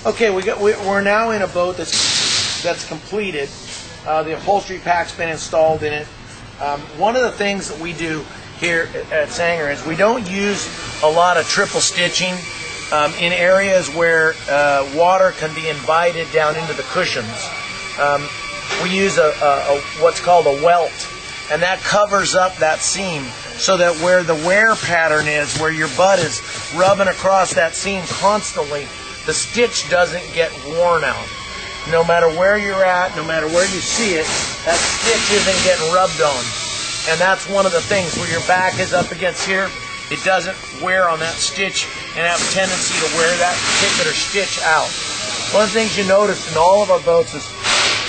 Okay, we're now in a boat that's completed. The upholstery pack's been installed in it. One of the things that we do here at Sanger is we don't use a lot of triple stitching in areas where water can be invited down into the cushions. We use what's called a welt, and that covers up that seam so that where the wear pattern is, where your butt is rubbing across that seam constantly, the stitch doesn't get worn out. No matter where you're at, no matter where you see it, that stitch isn't getting rubbed on. And that's one of the things where your back is up against here, it doesn't wear on that stitch and have a tendency to wear that particular stitch out. One of the things you notice in all of our boats is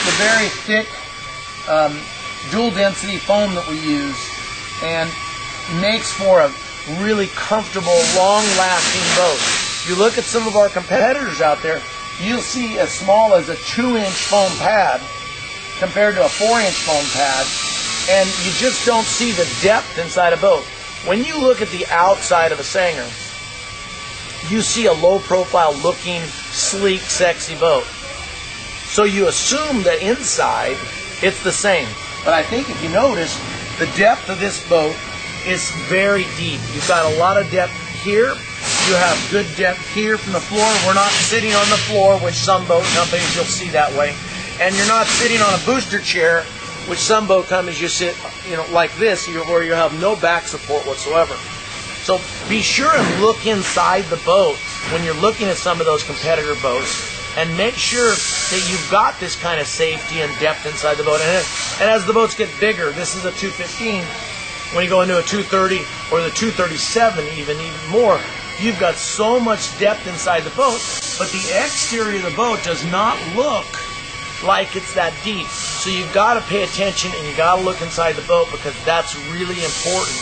the very thick dual density foam that we use, and makes for a really comfortable, long-lasting boat. You look at some of our competitors out there, you'll see as small as a 2-inch foam pad compared to a 4-inch foam pad, and you just don't see the depth inside a boat. When you look at the outside of a Sanger, you see a low-profile looking, sleek, sexy boat. So you assume that inside it's the same. But I think if you notice, the depth of this boat is very deep. You've got a lot of depth here. You have good depth here from the floor. We're not sitting on the floor, which some boat companies you'll see that way. And you're not sitting on a booster chair, which some boat companies you sit, like this, where you have no back support whatsoever. So be sure and look inside the boat when you're looking at some of those competitor boats, and make sure that you've got this kind of safety and depth inside the boat. And as the boats get bigger, this is a 215. When you go into a 230 or the 237, even more, you've got so much depth inside the boat, but the exterior of the boat does not look like it's that deep. So you've got to pay attention, and you got to look inside the boat, because that's really important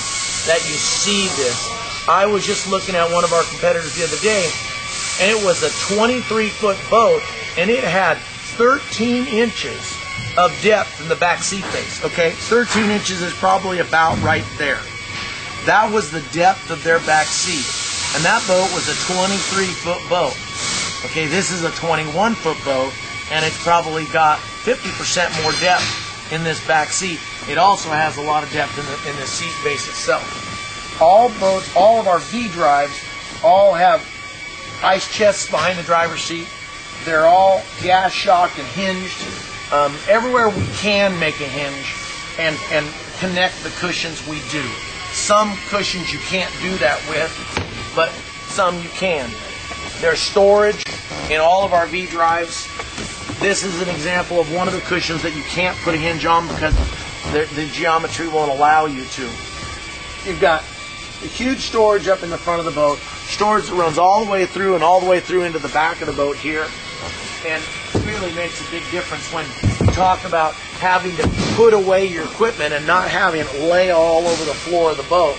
that you see this. I was just looking at one of our competitors the other day, and it was a 23-foot boat, and it had 13 inches of depth in the back seat base. Okay, 13 inches is probably about right there. That was the depth of their back seat, and that boat was a 23-foot boat. Okay, this is a 21-foot boat, and it's probably got 50% more depth in this back seat. It also has a lot of depth in the seat base itself. All boats, all of our V drives, all have ice chests behind the driver's seat. They're all gas shocked and hinged. Everywhere we can make a hinge and connect the cushions, we do. Some cushions you can't do that with, but some you can. There's storage in all of our V drives. This is an example of one of the cushions that you can't put a hinge on because the geometry won't allow you to. You've got a huge storage up in the front of the boat, storage that runs all the way through and all the way through into the back of the boat here, and really makes a big difference when you talk about having to put away your equipment and not having it lay all over the floor of the boat.